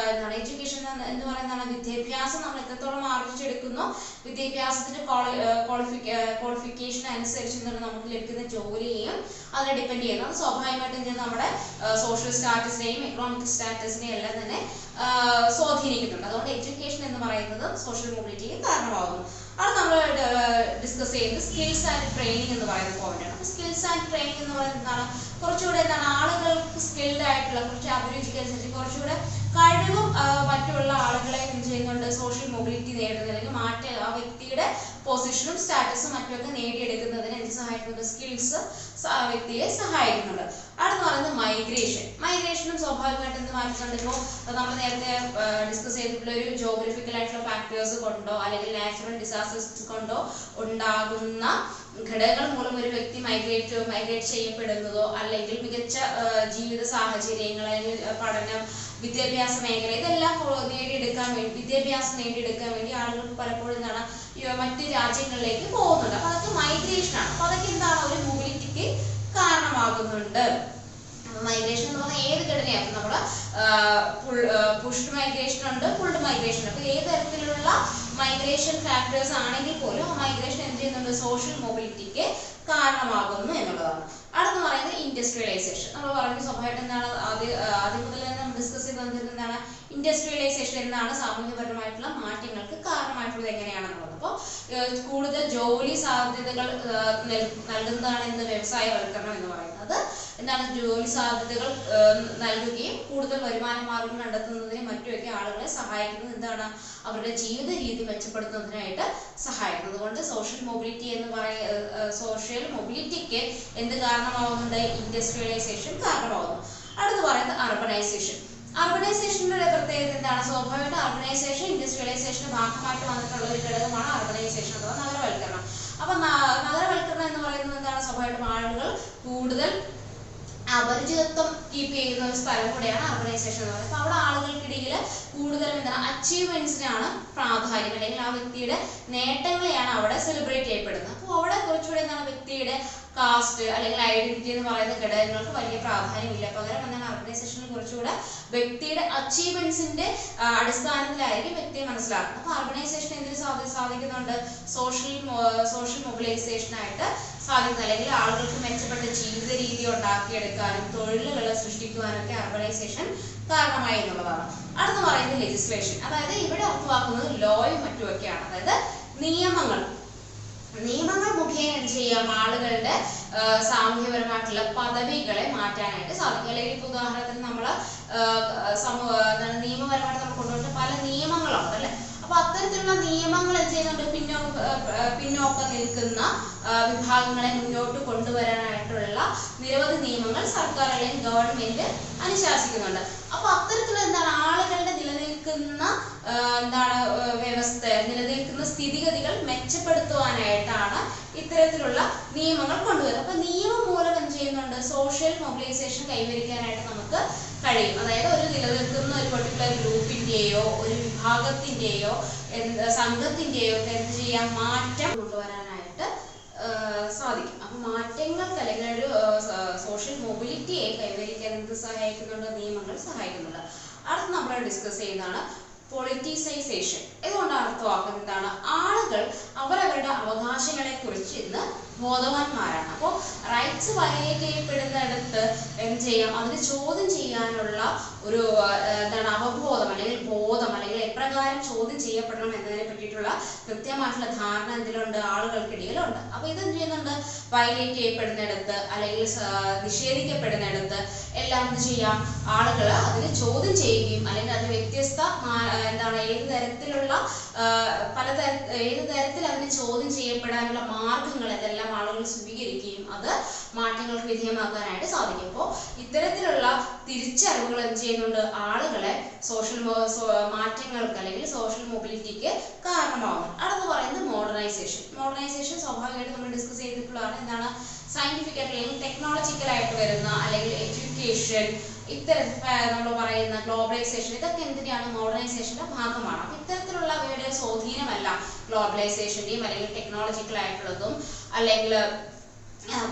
എഡ്യൂക്കേഷൻ എന്ന് പറയുന്നതാണ് വിദ്യാഭ്യാസം നമ്മൾ എത്രത്തോളം ആർജിച്ചെടുക്കുന്നോ, വിദ്യാഭ്യാസത്തിന്റെ ക്വാളിഫിക്കേഷൻ അനുസരിച്ച് നമുക്ക് ലഭിക്കുന്ന ജോലിയെയും അതിനെ ഡിപ്പെൻഡ് ചെയ്യുന്നു. അത് സ്വാഭാവികമായിട്ടും നമ്മുടെ സോഷ്യൽ സ്റ്റാറ്റസിനെയും എക്കണോമിക് സ്റ്റാറ്റസിനെയും എല്ലാം തന്നെ സ്വാധീനിക്കുന്നുണ്ട്. അതുകൊണ്ട് എഡ്യൂക്കേഷൻ എന്ന് പറയുന്നത് സോഷ്യൽ മൊബിലിറ്റിക്ക് കാരണമാകുന്നു. അത് നമ്മൾ ഡിസ്കസ് ചെയ്യുന്നത് സ്കിൽസ് ആൻഡ് ട്രെയിനിങ് എന്ന് പറയുന്ന പോയിന്റാണ്. അപ്പോൾ സ്കിൽസ് ആൻഡ് ട്രെയിനിങ് എന്ന് പറയുന്നത് എന്താണ്? കുറച്ചുകൂടെ എന്താണ് ആളുകൾക്ക് സ്കിൽഡ് ആയിട്ടുള്ള, കുറച്ച് അഭിരുചിക്കനുസരിച്ച് കുറച്ചുകൂടെ കഴിവും മറ്റുള്ള ആളുകളെ എന്ത് ചെയ്യുന്നുണ്ട്? സോഷ്യൽ മൊബിലിറ്റി നേടുന്നത് അല്ലെങ്കിൽ ആ വ്യക്തിയുടെ പൊസിഷനും സ്റ്റാറ്റസും മറ്റുമൊക്കെ നേടിയെടുക്കുന്നതിന് എന്ത് സഹായിക്കുന്നുണ്ട്? സ്കിൽസ് ആ വ്യക്തിയെ സഹായിക്കുന്നുണ്ട്. അടുത്ത് പറയുന്നത് മൈഗ്രേഷനും സ്വാഭാവികമായിട്ട് എന്ത് മാറ്റുന്നുണ്ട്? ഇപ്പോൾ നമ്മൾ നേരത്തെ ഡിസ്കസ് ചെയ്തിട്ടുള്ള ഒരു ജോഗ്രഫിക്കൽ ആയിട്ടുള്ള ഫാക്ടേഴ്സ് കൊണ്ടോ അല്ലെങ്കിൽ നാച്ചുറൽ ഡിസാസ്റ്റേഴ്സ് കൊണ്ടോ ഉണ്ടാകുന്ന ഘടകങ്ങൾ മൂലം ഒരു വ്യക്തി മൈഗ്രേറ്റ് ചെയ്യപ്പെടുന്നതോ അല്ലെങ്കിൽ മികച്ച ജീവിത സാഹചര്യങ്ങൾ അല്ലെങ്കിൽ പഠനം, വിദ്യാഭ്യാസ മേഖല ഇതെല്ലാം വിദ്യാഭ്യാസം നേടിയെടുക്കാൻ വേണ്ടി ആളുകൾ പലപ്പോഴും എന്താണ് മറ്റ് രാജ്യങ്ങളിലേക്ക് പോകുന്നുണ്ട്. അപ്പൊ അതൊക്കെ മൈഗ്രേഷനാണ്. അപ്പൊ അതൊക്കെ എന്താണ്? ഒരു മൊബിലിറ്റിക്ക് കാരണമാകുന്നുണ്ട്. മൈഗ്രേഷൻ എന്ന് പറഞ്ഞാൽ ഏത് ഘടനയാണ്? നമ്മള് പുഷ്ഡ് മൈഗ്രേഷൻ ഉണ്ട്, പുൾഡ് മൈഗ്രേഷൻ ഉണ്ട്. അപ്പൊ ഏത് തരത്തിലുള്ള മൈഗ്രേഷൻ ഫാക്ടേഴ്സ് ആണെങ്കിൽ പോലും ആ മൈഗ്രേഷൻ എന്ത് ചെയ്യുന്നുണ്ട്? സോഷ്യൽ മൊബിലിറ്റിക്ക് കാരണമാകുന്നു എന്നുള്ളതാണ്. അടുത്ത് പറയുന്നത് ഇൻഡസ്ട്രിയലൈസേഷൻ. നമ്മൾ പറഞ്ഞു സ്വാഭാവികമായിട്ട് എന്താണ് ആദ്യം മുതൽ തന്നെ നമ്മൾ ഡിസ്കസ് ചെയ്ത് വന്നിരുന്നത് എന്താണ്? ഇൻഡസ്ട്രിയലൈസേഷൻ എന്താണ്? സാമൂഹ്യപരമായിട്ടുള്ള മാറ്റങ്ങൾക്ക് കാരണമായിട്ടുള്ളത് എങ്ങനെയാണെന്നുള്ളത്. അപ്പോൾ കൂടുതൽ ജോലി സാധ്യതകൾ നൽകുന്നതാണ് എന്ത്? വ്യവസായവൽക്കരണം എന്ന് പറയുന്നത്. എന്താണ്? ജോലി സാധ്യതകൾ നൽകുകയും കൂടുതൽ വരുമാന മാർഗം കണ്ടെത്തുന്നതിനും മറ്റുമൊക്കെ ആളുകളെ സഹായിക്കുന്നത് എന്താണ്? അവരുടെ ജീവിത രീതി മെച്ചപ്പെടുത്തുന്നതിനായിട്ട് സഹായിക്കുന്നത്. അതുകൊണ്ട് സോഷ്യൽ മൊബിലിറ്റി എന്ന് സോഷ്യൽ മൊബിലിറ്റിക്ക് എന്ത് കാരണമാവുന്നുണ്ട്? ഇൻഡസ്ട്രിയലൈസേഷൻ കാരണമാകുന്നു. അടുത്ത് പറയുന്നത് അർബനൈസേഷന്റെ പ്രത്യേകത എന്താണ്? സ്വാഭാവികമായിട്ട് അർബനൈസേഷൻ ഇൻഡസ്ട്രിയലൈസേഷന്റെ ഭാഗമായിട്ട് വന്നിട്ടുള്ള ഒരു ഘടകമാണ് അർബനൈസേഷൻ അഥവാ നഗരവൽക്കരണം. അപ്പൊ നഗരവൽക്കരണം എന്ന് പറയുന്നത് എന്താണ്? സ്വാഭാവികമായിട്ടും ആളുകൾ കൂടുതൽ അപരിചിതത്വം കീപ്പ് ചെയ്യുന്ന ഒരു സ്ഥലം കൂടെയാണ് അർബനൈസേഷൻ എന്ന് പറയുന്നത്. അപ്പൊ അവിടെ ആളുകൾക്കിടയിൽ കൂടുതലും എന്താണ്? അച്ചീവ്മെന്റ്സിനാണ് പ്രാധാന്യം, അല്ലെങ്കിൽ ആ വ്യക്തിയുടെ നേട്ടങ്ങളെയാണ് അവിടെ സെലിബ്രേറ്റ് ചെയ്യപ്പെടുന്നത്. അപ്പോൾ അവിടെ കുറച്ചുകൂടി എന്താണ്? വ്യക്തിയുടെ കാസ്റ്റ് അല്ലെങ്കിൽ ഐഡന്റിറ്റി എന്ന് പറയുന്ന ഘടകങ്ങൾക്ക് വലിയ പ്രാധാന്യമില്ല. പകരം എന്താണ്? അർബനൈസേഷനിൽ കുറച്ചുകൂടെ വ്യക്തിയുടെ അച്ചീവ്മെന്റ്സിന്റെ അടിസ്ഥാനത്തിലായിരിക്കും വ്യക്തിയെ മനസ്സിലാക്കുന്നത്. അപ്പൊ അർബനൈസേഷൻ എന്തിനു സാധിക്കുന്നുണ്ട്? സോഷ്യൽ മൊബിലൈസേഷനായിട്ട് സാധിക്കുന്നത്, അല്ലെങ്കിൽ ആളുകൾക്ക് മെച്ചപ്പെട്ട ജീവിത രീതി ഉണ്ടാക്കിയെടുക്കാനും തൊഴിലുകൾ സൃഷ്ടിക്കുവാനൊക്കെ അർബനൈസേഷൻ കാരണമായി എന്നുള്ളതാണ്. അടുത്ത പറയുന്നത് ലെജിസ്ലേഷൻ, അതായത് ഇവിടെ അർത്ഥമാക്കുന്നത് ലോയും മറ്റുമൊക്കെയാണ്. അതായത് നിയമങ്ങൾ മുഖേന എന്ത് ചെയ്യാം, ആളുകളുടെ സാമൂഹ്യപരമായിട്ടുള്ള പദവികളെ മാറ്റാനായിട്ട് സാധിക്കും. അല്ലെങ്കിൽ ഇപ്പോൾ ഉദാഹരണത്തിന് നമ്മൾ നിയമപരമായിട്ട് നമ്മൾ കൊണ്ടുവരുന്ന പല നിയമങ്ങളുണ്ട് അല്ലെ. അപ്പൊ അത്തരത്തിലുള്ള നിയമങ്ങൾ എന്ത് ചെയ്യുന്നുണ്ട്, പിന്നോക്കം നിൽക്കുന്ന വിഭാഗങ്ങളെ മുന്നോട്ട് കൊണ്ടുവരാനായിട്ടുള്ള നിരവധി നിയമങ്ങൾ സർക്കാർ അല്ലെങ്കിൽ ഗവൺമെന്റ് അനുശാസിക്കുന്നുണ്ട്. അപ്പൊ അത്തരത്തിലുള്ള എന്താണ് ആളുകളുടെ നിലനിൽക്കുന്ന നിലനിൽക്കുന്ന സ്ഥിതിഗതികൾ മെച്ചപ്പെടുത്തുവാനായിട്ടാണ് ഇത്തരത്തിലുള്ള നിയമങ്ങൾ കൊണ്ടുവരുന്നത്. അപ്പൊ നിയമം മൂലം എന്ത് ചെയ്യുന്നുണ്ട്, സോഷ്യൽ മൊബിലൈസേഷൻ കൈവരിക്കാനായിട്ട് നമുക്ക് കഴിയും. അതായത് ഒരു നിലനിൽക്കുന്ന ഒരു പർട്ടിക്കുലർ ഗ്രൂപ്പിന്റെയോ ഒരു വിഭാഗത്തിന്റെയോ സംഘത്തിന്റെയോ എന്ത് ചെയ്യാം, മാറ്റം കൊണ്ടുവരാനായിട്ട് സാധിക്കും. അപ്പൊ മാറ്റങ്ങൾക്ക് അല്ലെങ്കിൽ ഒരു സോഷ്യൽ മൊബിലിറ്റിയെ കൈവരിക്കാൻ എന്ത് സഹായിക്കുന്നുണ്ട്, നിയമങ്ങൾ സഹായിക്കുന്നുണ്ട്. അടുത്ത് നമ്മൾ ഡിസ്കസ് ചെയ്യുന്നതാണ് പൊളിറ്റിസൈസേഷൻ. ഇതുകൊണ്ട് അർത്ഥമാക്കുന്നത് എന്താണ്, ആളുകൾ അവരവരുടെ അവകാശങ്ങളെ കുറിച്ച് ഇന്ന് ബോധവാന്മാരാണ്. അപ്പോൾ റൈറ്റ്സ് വയലേറ്റ് ചെയ്യപ്പെടുന്നിടത്ത് എന്ത് ചെയ്യാം, അതിന് ചോദ്യം ചെയ്യാനുള്ള ഒരു അവബോധം അല്ലെങ്കിൽ ബോധം അല്ലെങ്കിൽ എപ്രകാരം ചോദ്യം ചെയ്യപ്പെടണം എന്നതിനെ പറ്റിയിട്ടുള്ള കൃത്യമായിട്ടുള്ള ധാരണ എന്തിലുണ്ട്, ആളുകൾക്കിടയിലുണ്ട്. അപ്പൊ ഇതെന്ത് ചെയ്യുന്നുണ്ട്, വയലേറ്റ് ചെയ്യപ്പെടുന്നിടത്ത് അല്ലെങ്കിൽ നിഷേധിക്കപ്പെടുന്നിടത്ത് എല്ലാം എന്ത് ചെയ്യാം, ആളുകൾ അതിന് ചോദ്യം ചെയ്യുകയും അല്ലെങ്കിൽ അത് വ്യത്യസ്ത ഏത് തരത്തിലുള്ള ഏത് തരത്തിൽ അതിനെ ചോദ്യം ചെയ്യപ്പെടാനുള്ള മാർഗങ്ങൾ ഇതെല്ലാം ആളുകൾ സ്വീകരിക്കുകയും അത് മാറ്റങ്ങൾക്ക് വിധേയമാക്കാനായിട്ട് സാധിക്കും. അപ്പോൾ ഇത്തരത്തിലുള്ള തിരിച്ചറിവുകൾ എന്ത് ചെയ്യുന്നുണ്ട്, ആളുകളെ മാറ്റങ്ങൾക്ക് അല്ലെങ്കിൽ സോഷ്യൽ മൊബിലിറ്റിക്ക് കാരണമാകുന്നു. അടുത്ത് പറയുന്നത് മോഡേണൈസേഷൻ സ്വാഭാവികമായിട്ട് നമ്മൾ ഡിസ്കസ് ചെയ്തിട്ടുള്ളതാണ്. എന്താണ്, സയന്റിഫിക് അല്ലെങ്കിൽ ടെക്നോളജിക്കൽ ആയിട്ട് വരുന്ന അല്ലെങ്കിൽ എഡ്യൂക്കേഷൻ, ഇത്തരത്തിൽ നമ്മൾ പറയുന്ന ഗ്ലോബലൈസേഷൻ, ഇതൊക്കെ എന്തിനാണ്, മോഡേണൈസേഷന്റെ ഭാഗമാണ്. അപ്പൊ ഇത്തരത്തിലുള്ള അവയുടെ സ്വാധീനമല്ല ഗ്ലോബലൈസേഷന്റെയും അല്ലെങ്കിൽ ടെക്നോളജിക്കൽ ആയിട്ടുള്ളതും അല്ലെങ്കിൽ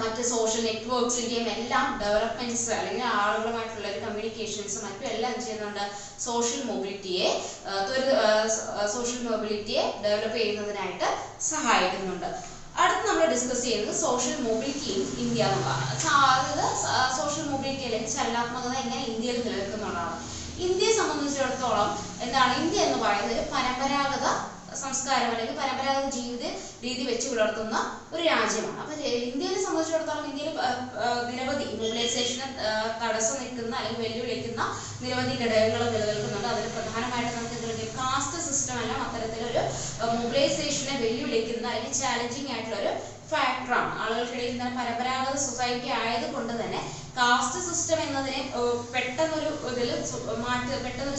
മറ്റ് സോഷ്യൽ നെറ്റ്വർക്സിന്റെയും എല്ലാം ഡെവലപ്മെന്റ്സ് അല്ലെങ്കിൽ ആളുകളുമായിട്ടുള്ള ഒരു കമ്മ്യൂണിക്കേഷൻസ് മറ്റും എല്ലാം ചെയ്യുന്നുണ്ട്, സോഷ്യൽ മൊബിലിറ്റിയെ ഡെവലപ്പ് ചെയ്യുന്നതിനായിട്ട് സഹായിക്കുന്നുണ്ട്. അടുത്ത് നമ്മൾ ഡിസ്കസ് ചെയ്യുന്നത് സോഷ്യൽ മൊബിലിറ്റി ഇൻ ഇന്ത്യ എന്നുള്ളതാണ്. അതായത് സോഷ്യൽ മൊബിലിറ്റി അല്ലെങ്കിൽ ചലനാത്മകത എങ്ങനെ ഇന്ത്യയിൽ നിലനിൽക്കുന്നുള്ളതാണ്. ഇന്ത്യയെ സംബന്ധിച്ചിടത്തോളം എന്താണ്, ഇന്ത്യ എന്ന് പറയുന്നത് ഒരു പരമ്പരാഗത സംസ്കാരം അല്ലെങ്കിൽ പരമ്പരാഗത ജീവിത രീതി വെച്ച് പുലർത്തുന്ന ഒരു രാജ്യമാണ്. അപ്പൊ ഇന്ത്യയെ സംബന്ധിച്ചിടത്തോളം ഇന്ത്യയിൽ നിരവധി മൊബിലൈസേഷന് തടസ്സം നിൽക്കുന്ന അല്ലെങ്കിൽ വെല്ലുവിളിക്കുന്ന നിരവധി ഘടകങ്ങൾ നിലനിൽക്കുന്നുണ്ട്. അതിൽ പ്രധാനമായിട്ട് നമുക്ക് എന്തെങ്കിലും കാസ്റ്റ് സിസ്റ്റം എല്ലാം അത്തരത്തിലൊരു മൊബിലൈസേഷനെ വെല്ലുവിളിക്കുന്ന അല്ലെങ്കിൽ ചാലഞ്ചിങ് ആയിട്ടുള്ള ഒരു ഫാക്ടറാണ്. ആളുകൾക്കിടയിൽ തന്നെ പരമ്പരാഗത സൊസൈറ്റി ആയതുകൊണ്ട് തന്നെ കാസ്റ്റ് സിസ്റ്റം എന്നതിനെ പെട്ടെന്നൊരു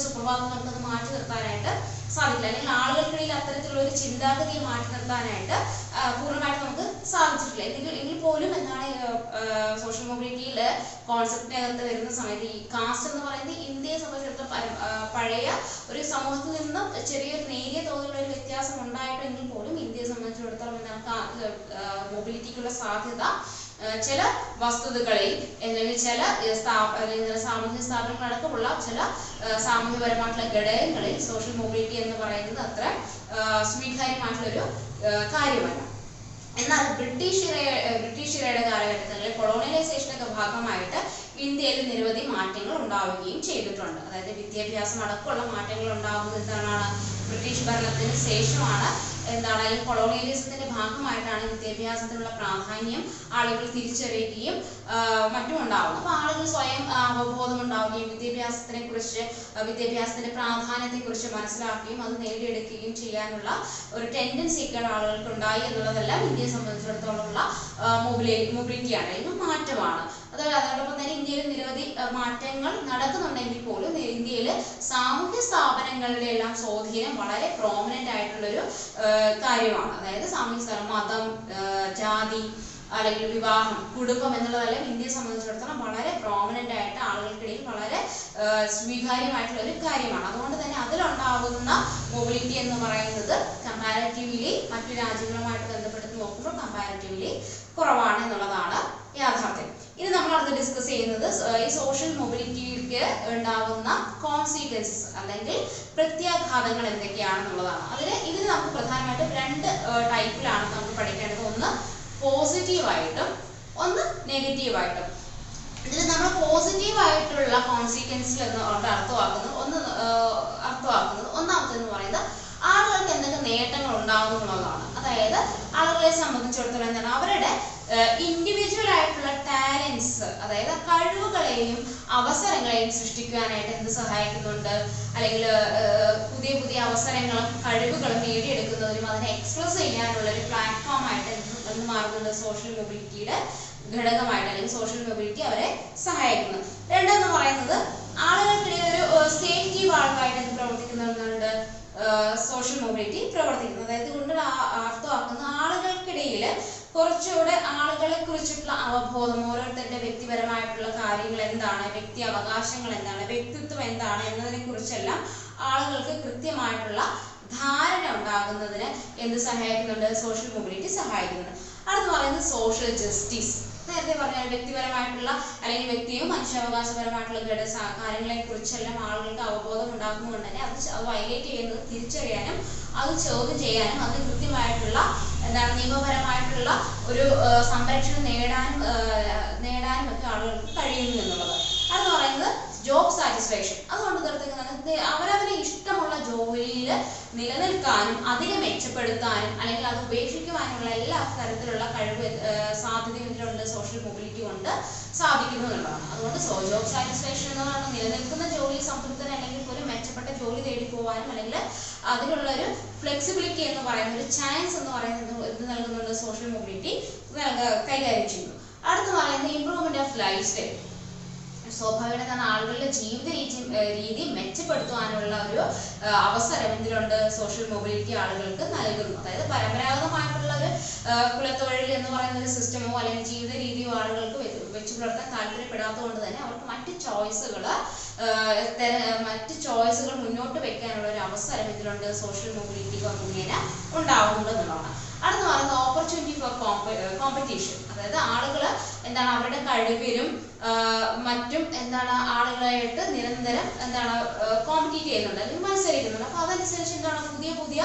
സുപ്രഭാതം നമുക്കത് മാറ്റി നിർത്താനായിട്ട് സാധിക്കില്ല. അല്ലെങ്കിൽ ആളുകൾക്കിടയിൽ അത്തരത്തിലുള്ള ഒരു ചിന്താഗതിയെ മാറ്റി നിർത്താനായിട്ട് പൂർണ്ണമായിട്ട് നമുക്ക് സാധിച്ചിട്ടില്ല. എങ്കിൽ പോലും എന്താണ് സോഷ്യൽ മൊബിലിറ്റിയിലെ കോൺസെപ്റ്റിനകത്ത് വരുന്ന സമയത്ത് ഈ കാസ്റ്റ് എന്ന് പറയുന്നത് ഇന്ത്യയെ സംബന്ധിച്ചിടത്തോളം പഴയ ഒരു സമൂഹത്തിൽ നിന്നും ചെറിയൊരു നേരിയ തോതിലുള്ള ഒരു വ്യത്യാസം ഉണ്ടായിട്ടെങ്കിൽ പോലും ഇന്ത്യയെ സംബന്ധിച്ചിടത്തോളം എന്താണ് മൊബിലിറ്റിക്കുള്ള സാധ്യത ചില വസ്തുതകളിൽ അല്ലെങ്കിൽ ചില സാമൂഹ്യ സ്ഥാപനങ്ങളടക്കമുള്ള ചില സാമൂഹ്യപരമായിട്ടുള്ള ഘടകങ്ങളിൽ സോഷ്യൽ മൊബിലിറ്റി എന്ന് പറയുന്നത് അത്ര സ്വീകാര്യമായിട്ടുള്ളൊരു കാര്യമല്ല. എന്നാൽ ബ്രിട്ടീഷുകാരുടെ കാലഘട്ടത്തിൽ കൊളോണിയലൈസേഷനൊക്കെ ഭാഗമായിട്ട് ഇന്ത്യയിൽ നിരവധി മാറ്റങ്ങൾ ഉണ്ടാവുകയും ചെയ്തിട്ടുണ്ട്. അതായത് വിദ്യാഭ്യാസം അടക്കമുള്ള മാറ്റങ്ങൾ ഉണ്ടാകുന്നത് എന്താണ്, ബ്രിട്ടീഷ് ഭരണത്തിന് ശേഷമാണ്. എന്താണ്, ഈ കൊളോണിയലിസത്തിന്റെ ഭാഗമായിട്ടാണ് വിദ്യാഭ്യാസത്തിനുള്ള പ്രാധാന്യം ആളുകൾ തിരിച്ചറിയുകയും മറ്റും ഉണ്ടാവുന്നത്. അപ്പൊ ആളുകൾ സ്വയം അവബോധം ഉണ്ടാവുകയും വിദ്യാഭ്യാസത്തിന്റെ പ്രാധാന്യത്തെ കുറിച്ച് മനസ്സിലാക്കുകയും അത് നേടിയെടുക്കുകയും ചെയ്യാനുള്ള ഒരു ടെൻഡൻസികൾ ആളുകൾക്ക് ഉണ്ടായി എന്നുള്ളതെല്ലാം ഇന്ത്യയെ സംബന്ധിച്ചിടത്തോളമുള്ള മൊബിലിറ്റിയാണ് അല്ലെങ്കിൽ മാറ്റമാണ്. അതോടൊപ്പം തന്നെ ഇന്ത്യയിൽ നിരവധി മാറ്റങ്ങൾ നടക്കുന്നുണ്ടെങ്കിൽ പോലും ഇന്ത്യയിൽ സാമൂഹ്യ സ്ഥാപനങ്ങളുടെ എല്ലാം സ്വാധീനം വളരെ പ്രോമിനന്റ് ആയിട്ടുള്ളൊരു കാര്യമാണ്. അതായത് സാമൂഹ്യ സ്ഥാപനം, മതം, ജാതി അല്ലെങ്കിൽ വിവാഹം, കുടുംബം എന്നുള്ളതെല്ലാം ഇന്ത്യയെ സംബന്ധിച്ചിടത്തോളം വളരെ പ്രോമിനന്റ് ആയിട്ട് ആളുകൾക്കിടയിൽ വളരെ സ്വീകാര്യമായിട്ടുള്ള ഒരു കാര്യമാണ്. അതുകൊണ്ട് തന്നെ അതിലുണ്ടാകുന്ന മൊബിലിറ്റി എന്ന് പറയുന്നത് കമ്പാരിറ്റീവ്ലി മറ്റു രാജ്യങ്ങളുമായിട്ട് ബന്ധപ്പെടുത്തി നോക്കുമ്പോൾ കമ്പാരിറ്റീവ്ലി കുറവാണ് എന്നുള്ളതാണ് യാഥാർത്ഥ്യം. ഇനി നമ്മൾ അടുത്ത് ഡിസ്കസ് ചെയ്യുന്നത് ഈ സോഷ്യൽ മൊബിലിറ്റിക്ക് ഉണ്ടാകുന്ന കോൺസിക്വൻസസ് അല്ലെങ്കിൽ പ്രത്യാഘാതങ്ങൾ എന്തൊക്കെയാണെന്നുള്ളതാണ്. ഇതിന് നമുക്ക് പ്രധാനമായിട്ടും രണ്ട് ടൈപ്പിലാണ് നമുക്ക് പഠിക്കേണ്ടത്. ഒന്ന് പോസിറ്റീവായിട്ടും ഒന്ന് നെഗറ്റീവായിട്ടും. ഇതിൽ നമ്മൾ പോസിറ്റീവ് ആയിട്ടുള്ള കോൺസിക്വൻസിൽ അർത്ഥമാക്കുന്നത് ഒന്നാമത്തെന്ന് പറയുന്നത് ആളുകൾക്ക് എന്തൊക്കെ നേട്ടങ്ങൾ ഉണ്ടാകും എന്നുള്ളതാണ്. അതായത് ആളുകളെ സംബന്ധിച്ചിടത്തോളം എന്താണ് അവരുടെ ഇൻഡിവിജ്വൽ ആയിട്ടുള്ള ടാലൻസ്, അതായത് കഴിവുകളെയും അവസരങ്ങളെയും സൃഷ്ടിക്കുവാനായിട്ട് എന്ത് സഹായിക്കുന്നുണ്ട്, അല്ലെങ്കിൽ പുതിയ പുതിയ അവസരങ്ങളും കഴിവുകളും നേടിയെടുക്കുന്നതിനും അതിനെ എക്സ്പ്രസ് ചെയ്യാനുള്ള ഒരു പ്ലാറ്റ്ഫോം ആയിട്ട് എന്ത് മാറുന്നുണ്ട്, സോഷ്യൽ മൊബിലിറ്റിയുടെ ഘടകമായിട്ട് അല്ലെങ്കിൽ സോഷ്യൽ മൊബിലിറ്റി അവരെ സഹായിക്കുന്നു. രണ്ടെന്ന് പറയുന്നത് ആളുകൾക്കിടയിൽ ഒരു സേഫ്റ്റി വാൾവായിട്ട് എന്ത് പ്രവർത്തിക്കുന്നുണ്ട്, സോഷ്യൽ മൊബിലിറ്റി പ്രവർത്തിക്കുന്നത്. അതായത് കൊണ്ട് അർത്ഥമാക്കുന്ന ആളുകൾക്കിടയിൽ കുറച്ചുകൂടെ ആളുകളെ കുറിച്ചിട്ടുള്ള അവബോധം, ഓരോരുത്തരുടെ വ്യക്തിപരമായിട്ടുള്ള കാര്യങ്ങൾ എന്താണ്, വ്യക്തി അവകാശങ്ങൾ എന്താണ്, വ്യക്തിത്വം എന്താണ് എന്നതിനെ കുറിച്ചെല്ലാം ആളുകൾക്ക് കൃത്യമായിട്ടുള്ള ധാരണ ഉണ്ടാകുന്നതിന് എന്ത് സഹായിക്കുന്നുണ്ട്, സോഷ്യൽ മൊബിലിറ്റി സഹായിക്കുന്നുണ്ട്. അടുത്ത് പറയുന്നത് സോഷ്യൽ ജസ്റ്റിസ്. നേരത്തെ പറഞ്ഞ വ്യക്തിപരമായിട്ടുള്ള അല്ലെങ്കിൽ വ്യക്തിയും മനുഷ്യാവകാശപരമായിട്ടുള്ള കാര്യങ്ങളെ കുറിച്ചെല്ലാം ആളുകൾക്ക് അവബോധം ഉണ്ടാക്കുന്നതുകൊണ്ട് തന്നെ അത് വയലേറ്റ് ചെയ്യുന്നത് തിരിച്ചറിയാനും അത് ചോദ്യം ചെയ്യാനും അതിന് കൃത്യമായിട്ടുള്ള എന്താണ് നിയമപരമായിട്ടുള്ള ഒരു സംരക്ഷണം നേടാനും ഒക്കെ ആളുകൾക്ക് കഴിയുന്നു എന്നുള്ളത്. അതെന്ന് പറയുന്നത് ജോബ് സാറ്റിസ്ഫാക്ഷൻ. അതുകൊണ്ട് നിർത്തുന്നത് അവരവരെ ഇഷ്ടമുള്ള ജോലിയിൽ നിലനിൽക്കാനും അതിനെ മെച്ചപ്പെടുത്താനും അല്ലെങ്കിൽ അത് ഉപേക്ഷിക്കുവാനുള്ള എല്ലാ തരത്തിലുള്ള കഴിവ് സാധ്യതയും ഇതിലുണ്ട്, സോഷ്യൽ മൊബിലിറ്റി കൊണ്ട് സാധിക്കുന്നു എന്നുള്ളതാണ്. അതുകൊണ്ട് ജോബ് സാറ്റിസ്ഫാക്ഷൻ എന്ന് പറയുന്നത് നിലനിൽക്കുന്ന ജോലി സംതൃപ്തന അല്ലെങ്കിൽ പോലും മെച്ചപ്പെട്ട ജോലി തേടി പോകാനും അല്ലെങ്കിൽ അതിനുള്ള ഒരു ഫ്ലെക്സിബിലിറ്റി എന്ന് പറയുന്ന ഒരു ചാൻസ് എന്ന് പറയുന്നത് ഇത് നൽകുന്നുണ്ട്, സോഷ്യൽ മൊബിലിറ്റി കൈകാര്യം ചെയ്യുന്നു. അടുത്ത് പറയുന്നത് ഇംപ്രൂവ്മെന്റ് ഓഫ് ലൈഫ് സ്റ്റൈൽ. സ്വാഭാവികമായിട്ടാണ് ആളുകളുടെ ജീവിത രീതി മെച്ചപ്പെടുത്തുവാനുള്ള ഒരു അവസരം എന്തിലുണ്ട്, സോഷ്യൽ മൊബിലിറ്റി ആളുകൾക്ക് നൽകുന്നു. അതായത് പരമ്പരാഗതമായിട്ടുള്ള ഒരു കുലത്തൊഴിൽ എന്ന് പറയുന്ന ഒരു സിസ്റ്റമോ അല്ലെങ്കിൽ ജീവിത രീതിയോ ആളുകൾക്ക് വെച്ചു പുലർത്താൻ താല്പര്യപ്പെടാത്തത് കൊണ്ട് തന്നെ അവർക്ക് മറ്റ് ചോയ്സുകൾ മുന്നോട്ട് വെക്കാനുള്ള ഒരു അവസരം ഇതിലുണ്ട്, സോഷ്യൽ മൊബിലിറ്റി മുഖേന ഉണ്ടാവുന്നുണ്ട് എന്നുള്ളതാണ്. അടുത്ത് പറയുന്നത് ഓപ്പർച്യൂണിറ്റി ഫോർ കോമ്പറ്റീഷൻ. അതായത് ആളുകൾ എന്താണ് അവരുടെ കഴിവിലും മറ്റും എന്താണ് ആളുകളായിട്ട് നിരന്തരം എന്താണ് കോമ്പറ്റീറ്റ് ചെയ്യുന്നുണ്ട് അല്ലെങ്കിൽ മത്സരിക്കുന്നുണ്ട്. അപ്പൊ അതനുസരിച്ച് എന്താണ് പുതിയ പുതിയ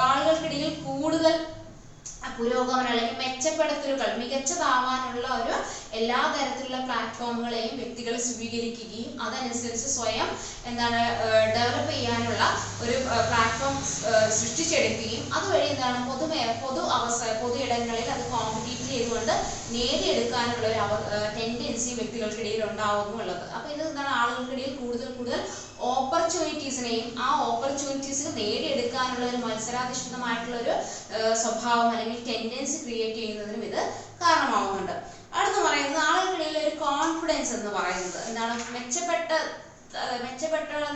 ആളുകൾക്കിടയിൽ കൂടുതൽ പുരോഗമനം അല്ലെങ്കിൽ മെച്ചപ്പെടുത്തലുകൾ മികച്ചതാവാനുള്ള ഒരു എല്ലാ തരത്തിലുള്ള പ്ലാറ്റ്ഫോമുകളെയും വ്യക്തികൾ സ്വീകരിക്കുകയും അതനുസരിച്ച് സ്വയം എന്താണ് ഡെവലപ്പ് ചെയ്യാനുള്ള ഒരു പ്ലാറ്റ്ഫോം സൃഷ്ടിച്ചെടുക്കുകയും അതുവഴി എന്താണ് പൊതു ഇടങ്ങളിൽ അത് കോമ്പറ്റീറ്റ് ചെയ്തുകൊണ്ട് നേടിയെടുക്കാനുള്ള ഒരു ടെൻഡൻസി വ്യക്തികൾക്കിടയിൽ ഉണ്ടാവുന്നു ഉള്ളത്. അപ്പൊ ഇത് എന്താണ് ആളുകൾക്കിടയിൽ കൂടുതൽ ഓപ്പർച്യൂണിറ്റീസിനെയും ആ ഓപ്പർച്യൂണിറ്റീസ് നേടിയെടുക്കാനുള്ള ഒരു മത്സരാധിഷ്ഠിതമായിട്ടുള്ള ഒരു സ്വഭാവം അല്ലെങ്കിൽ ടെൻഡൻസി ക്രിയേറ്റ് ചെയ്യുന്നതിനും ഇത് കാരണമാവുന്നുണ്ട്. അടുത്ത് പറയുന്നത് ആളുകൾക്കിടയിൽ ഒരു കോൺഫിഡൻസ് എന്ന് പറയുന്നത് എന്താണ് മെച്ചപ്പെട്ട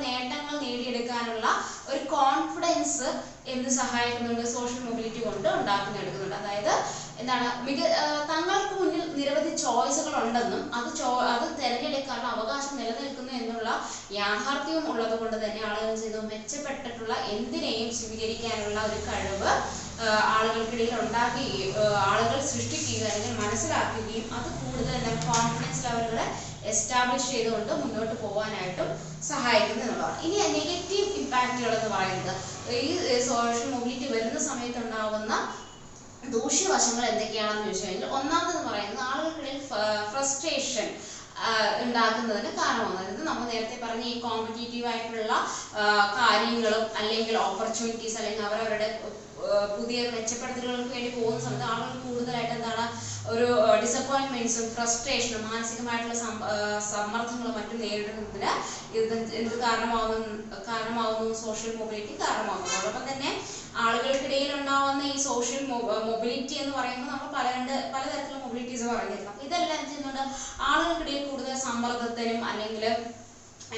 നേട്ടങ്ങൾ നേടിയെടുക്കാനുള്ള ഒരു കോൺഫിഡൻസ് എന്ത് സഹായിക്കുന്നുണ്ട്, സോഷ്യൽ മൊബിലിറ്റി കൊണ്ട് ഉണ്ടാക്കിയെടുക്കുന്നുണ്ട്. അതായത് എന്താണ് തങ്ങൾക്ക് മുന്നിൽ നിരവധി ചോയ്സുകൾ ഉണ്ടെന്നും അത് തിരഞ്ഞെടുക്കാനുള്ള അവകാശം നിലനിൽക്കുന്നു എന്നുള്ള യാഥാർത്ഥ്യവും ഉള്ളത് കൊണ്ട് തന്നെ ആളുകൾ ചെയ്തു മെച്ചപ്പെട്ടിട്ടുള്ള എന്തിനേയും സ്വീകരിക്കാനുള്ള ഒരു കഴിവ് ആളുകൾക്കിടയിൽ ഉണ്ടാക്കുകയും ആളുകൾ സൃഷ്ടിക്കുകയും അല്ലെങ്കിൽ മനസ്സിലാക്കുകയും അത് കൂടുതൽ എന്താണ് കോൺഫിഡൻസ് ലെവലുകളെ എസ്റ്റാബ്ലിഷ് ചെയ്തുകൊണ്ട് മുന്നോട്ട് പോകാനായിട്ടും സഹായിക്കുന്നു എന്നുള്ളതാണ്. ഇനി നെഗറ്റീവ് ഇമ്പാക്റ്റുകൾ എന്ന് പറയുന്നത് ഈ സോഷ്യൽ മൊബിലിറ്റി വരുന്ന സമയത്ത് ഉണ്ടാവുന്ന ദൂഷ്യവശങ്ങൾ എന്തൊക്കെയാണെന്ന് ചോദിച്ചു കഴിഞ്ഞാൽ ഒന്നാമതെന്ന് പറയുന്നത് ആളുകൾക്കിടയിൽ ഫ്രസ്ട്രേഷൻ ഉണ്ടാക്കുന്നതിന് കാരണമാകുന്നത്. അതായത് നമ്മൾ നേരത്തെ പറഞ്ഞ ഈ കോമ്പറ്റീറ്റീവ് ആയിട്ടുള്ള കാര്യങ്ങളും അല്ലെങ്കിൽ ഓപ്പർച്യൂണിറ്റീസ് അല്ലെങ്കിൽ അവരവരുടെ പുതിയ മെച്ചപ്പെടുത്തലുകൾക്ക് വേണ്ടി പോകുന്ന സമയത്ത് ആളുകൾ കൂടുതലായിട്ട് എന്താണ് ഒരു ഡിസപ്പോയിൻമെന്റ്സും ഫ്രസ്ട്രേഷനും മാനസികമായിട്ടുള്ള സമ്മർദ്ദങ്ങളും മറ്റും നേരിടുന്നതിന് എന്ത് കാരണമാവുന്നു സോഷ്യൽ മൊബിലിറ്റി കാരണമാകുന്നു. അതോടൊപ്പം തന്നെ ആളുകൾക്കിടയിൽ ഉണ്ടാവുന്ന ഈ സോഷ്യൽ മൊബിലിറ്റി എന്ന് പറയുമ്പോൾ നമ്മൾ പലതരത്തിലുള്ള മൊബിലിറ്റീസ് പറഞ്ഞിരുന്നു. അപ്പൊ ഇതെല്ലാം ചെയ്യുന്നുണ്ട് ആളുകൾക്കിടയിൽ കൂടുതൽ സമ്മർദ്ദത്തിനും അല്ലെങ്കിൽ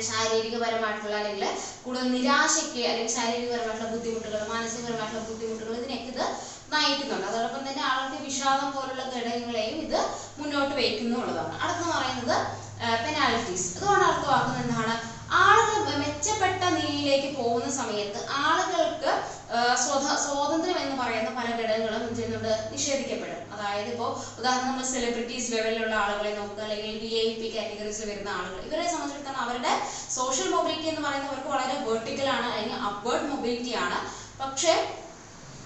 ശാരീരികപരമായിട്ടുള്ള അല്ലെങ്കിൽ കൂടുതൽ നിരാശയ്ക്ക് അല്ലെങ്കിൽ ശാരീരികപരമായിട്ടുള്ള ബുദ്ധിമുട്ടുകൾ മാനസികപരമായിട്ടുള്ള ബുദ്ധിമുട്ടുകൾ ഇതിനൊക്കെ ഇത് നയിക്കുന്നുണ്ട്. അതോടൊപ്പം തന്നെ ആളുകൾക്ക് വിഷാദം പോലുള്ള ഘടകങ്ങളെയും ഇത് മുന്നോട്ട് വയ്ക്കുന്നു എന്നുള്ളതാണ്. അടുത്തെന്ന് പറയുന്നത് പെനാൽറ്റീസ്. അതുകൊണ്ട് അർത്ഥമാക്കുന്നത് എന്താണ് ആളുകൾ മെച്ചപ്പെട്ട നിലയിലേക്ക് പോകുന്ന സമയത്ത് ആളുകൾക്ക് സ്വാതന്ത്ര്യം എന്ന് പറയുന്ന പല ഘടകങ്ങളും ചെയ്യുന്നുണ്ട് നിഷേധിക്കപ്പെടും. അതായത് ഇപ്പോൾ ഉദാഹരണം നമ്മൾ സെലിബ്രിറ്റീസ് ലെവലിലുള്ള ആളുകളെ നോക്കുക അല്ലെങ്കിൽ VIP കാറ്റഗറീസിൽ വരുന്ന ആളുകൾ ഇവരെ സംബന്ധിച്ചിടത്തോളം അവരുടെ സോഷ്യൽ മൊബിലിറ്റി എന്ന് പറയുന്നവർക്ക് വളരെ വെർട്ടിക്കലാണ് അല്ലെങ്കിൽ അപ്വേർഡ് മൊബിലിറ്റി ആണ്. പക്ഷേ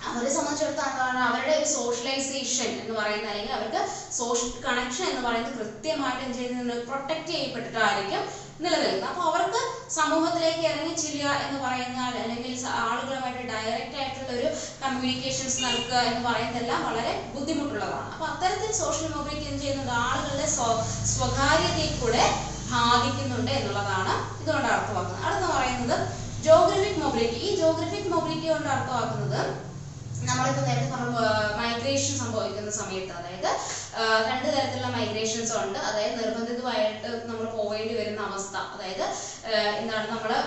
അവരെ സംബന്ധിച്ചിടത്തോളം അവരുടെ ഒരു സോഷ്യലൈസേഷൻ എന്ന് പറയുന്നത് അല്ലെങ്കിൽ അവർക്ക് സോഷ്യൽ കണക്ഷൻ എന്ന് പറയുന്നത് കൃത്യമായിട്ട് എന്ത് ചെയ്യുന്നുണ്ട്, പ്രൊട്ടക്ട് ചെയ്യപ്പെട്ടിട്ടായിരിക്കും നിലനിൽക്കുന്നത്. അപ്പോൾ അവർക്ക് സമൂഹത്തിലേക്ക് ഇറങ്ങിച്ചെല്ലുക എന്ന് പറയുന്ന അല്ലെങ്കിൽ ആളുകളുമായിട്ട് ഡയറക്റ്റ് ആയിട്ടുള്ള ഒരു കമ്മ്യൂണിക്കേഷൻസ് നടക്കുക എന്ന് പറയുന്നതെല്ലാം വളരെ ബുദ്ധിമുട്ടുള്ളതാണ്. അപ്പോൾ അത്തരത്തിൽ സോഷ്യൽ മൊബിലിറ്റി എന്ത് ചെയ്യുന്നുണ്ട്, ആളുകളുടെ സ്വകാര്യതയെ കൂടെ ബാധിക്കുന്നുണ്ട് എന്നുള്ളതാണ് ഇതുകൊണ്ട് അർത്ഥമാക്കുന്നത്. അടുത്ത പറയുന്നത് ജോഗ്രഫിക് മൊബിലിറ്റി. ഈ ജോഗ്രഫിക് മൊബിലിറ്റി കൊണ്ട് അർത്ഥമാക്കുന്നത് നമ്മളിപ്പോൾ നേരത്തെ പറഞ്ഞ മൈഗ്രേഷൻ സംഭവിക്കുന്ന സമയത്ത്, അതായത് രണ്ട് തരത്തിലുള്ള മൈഗ്രേഷൻസ് ഉണ്ട്. അതായത് നിർബന്ധിതമായിട്ട് നമ്മൾ പോവേണ്ടി വരുന്ന അവസ്ഥ, അതായത് എന്താണ് നമ്മുടെ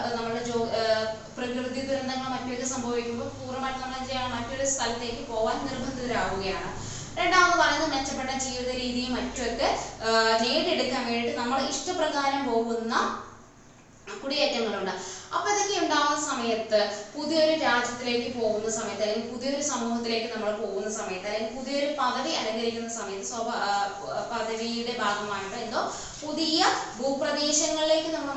പ്രകൃതി ദുരന്തങ്ങൾ മറ്റൊക്കെ സംഭവിക്കുമ്പോൾ പൂർണ്ണമായിട്ട് നമ്മൾ എന്ത് ചെയ്യണം, മറ്റൊരു സ്ഥലത്തേക്ക് പോകാൻ നിർബന്ധിതരാവുകയാണ്. രണ്ടാമത് പറയുന്നത് മെച്ചപ്പെട്ട ജീവിത രീതിയും മറ്റുമൊക്കെ നേടിയെടുക്കാൻ വേണ്ടിയിട്ട് നമ്മൾ ഇഷ്ടപ്രകാരം പോകുന്ന കുടിയേറ്റങ്ങളുണ്ട്. അപ്പൊ ഇതൊക്കെ ഉണ്ടാകുന്ന സമയത്ത് പുതിയൊരു രാജ്യത്തിലേക്ക് പോകുന്ന സമയത്ത് അല്ലെങ്കിൽ പുതിയൊരു സമൂഹത്തിലേക്ക് നമ്മൾ പോകുന്ന സമയത്ത് അല്ലെങ്കിൽ പുതിയൊരു പദവി അലങ്കരിക്കുന്ന സമയത്ത് പദവിയുടെ ഭാഗമായിട്ട് എന്തോ പുതിയ ഭൂപ്രദേശങ്ങളിലേക്ക് നമ്മൾ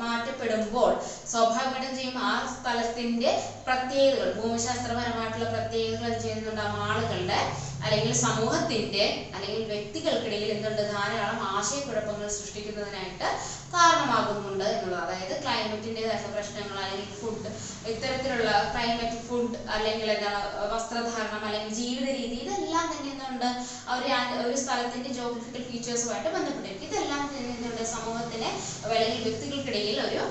മാറ്റപ്പെടുമ്പോൾ സ്വാഭാവികമായിട്ടും ചെയ്യും ആ സ്ഥലത്തിന്റെ പ്രത്യേകതകൾ, ഭൂമിശാസ്ത്രപരമായിട്ടുള്ള പ്രത്യേകതകൾ ചെയ്യുന്നുണ്ട് ആളുകളുടെ അല്ലെങ്കിൽ സമൂഹത്തിന്റെ അല്ലെങ്കിൽ വ്യക്തികൾക്കിടയിൽ എന്തുണ്ട്, ധാരാളം ആശയക്കുഴപ്പങ്ങൾ സൃഷ്ടിക്കുന്നതിനായിട്ട് കാരണമാകുന്നുണ്ട് എന്നുള്ളത്. അതായത് ക്ലൈമറ്റിൻ്റെതായിട്ടുള്ള പ്രശ്നങ്ങൾ അല്ലെങ്കിൽ ഫുഡ്, ഇത്തരത്തിലുള്ള ക്ലൈമറ്റ്, ഫുഡ് അല്ലെങ്കിൽ എന്താണ് വസ്ത്രധാരണം അല്ലെങ്കിൽ ജീവിത രീതി, ഇതെല്ലാം തന്നെ എന്തുണ്ട് ഒരു സ്ഥലത്തിന്റെ ജോഗ്രഫിക്കൽ ഫീച്ചേഴ്സുമായിട്ട് ബന്ധപ്പെട്ടിരിക്കും. ഇതെല്ലാം എന്തുണ്ട് സമൂഹത്തിന് അല്ലെങ്കിൽ വ്യക്തികൾക്കിടയിൽ ഒരു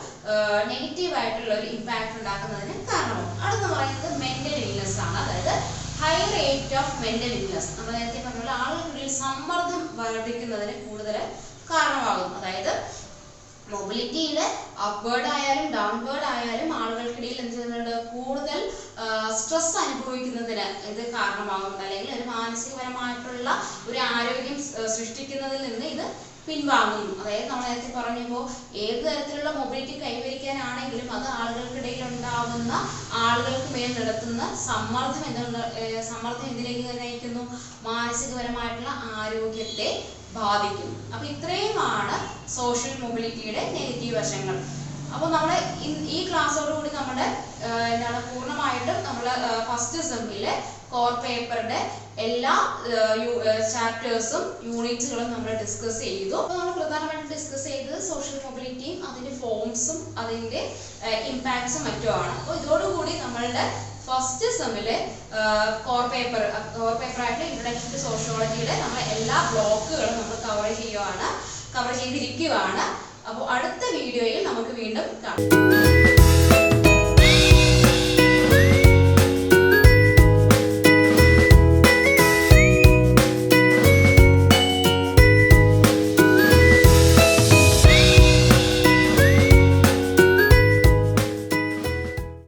നെഗറ്റീവായിട്ടുള്ള ഒരു ഇമ്പാക്ട് ഉണ്ടാക്കുന്നതിന് കാരണമാകും. അടുത്ത പറയുന്നത് മെന്റൽ ഇൽനെസ് ആണ്. അതായത് high rate of mental illness. നമ്മൾ നേരത്തെ പറഞ്ഞ ആളുകൾക്കിടയിൽ സമ്മർദ്ദം വർദ്ധിക്കുന്നതിന് കൂടുതൽ കാരണമാകും. അതായത് മൊബിലിറ്റിയിലെ അപ്വേർഡ് ആയാലും ഡൗൺവേർഡ് ആയാലും ആളുകൾക്കിടയിൽ എന്ത് ചെയ്യുന്നുണ്ട്, കൂടുതൽ സ്ട്രെസ് അനുഭവിക്കുന്നതിന് ഇത് കാരണമാകുന്നുണ്ട്. അല്ലെങ്കിൽ ഒരു മാനസികപരമായിട്ടുള്ള ഒരു ആരോഗ്യം സൃഷ്ടിക്കുന്നതിൽ നിന്ന് ഇത് പിൻവാങ്ങുന്നു. അതായത് നമ്മൾ നേരത്തെ പറഞ്ഞപ്പോൾ ഏത് തരത്തിലുള്ള മൊബിലിറ്റി കൈവരിക്കാനാണെങ്കിലും അത് ആളുകൾക്കിടയിൽ ഉണ്ടാവുന്ന ആളുകൾക്ക് മേൽ നടത്തുന്ന സമ്മർദ്ദം എന്തിലേക്ക് നയിക്കുന്നു, മാനസികപരമായിട്ടുള്ള ആരോഗ്യത്തെ ബാധിക്കുന്നു. അപ്പൊ ഇത്രയുമാണ് സോഷ്യൽ മൊബിലിറ്റിയുടെ നെഗറ്റീവ് വശങ്ങൾ. അപ്പോൾ നമ്മുടെ ഈ ക്ലാസ്സോടുകൂടി നമ്മുടെ എന്താണ് പൂർണ്ണമായിട്ടും നമ്മൾ ഫസ്റ്റ് സെമ്മിലെ കോർ പേപ്പറിന്റെ എല്ലാ ചാപ്റ്റേഴ്സും യൂണിറ്റുകളും നമ്മൾ ഡിസ്കസ് ചെയ്തു. അപ്പോൾ നമ്മൾ പ്രധാനമായിട്ടും ഡിസ്കസ് ചെയ്തത് സോഷ്യൽ മൊബിലിറ്റിയും അതിന്റെ ഫോംസും അതിന്റെ ഇമ്പാക്ട്സും മറ്റുമാണ്. അപ്പോൾ ഇതോടുകൂടി നമ്മളുടെ ഫസ്റ്റ് സെമ്മിലെ കോർ പേപ്പർ ആയിട്ടുള്ള ഇൻട്രൊഡക്ഷൻ ടു സോഷ്യോളജിയുടെ നമ്മൾ എല്ലാ ബ്ലോക്കുകളും നമ്മൾ കവർ ചെയ്തിരിക്കുകയാണ്. അപ്പോൾ അടുത്ത വീഡിയോയിൽ നമുക്ക് വീണ്ടും കാണാം.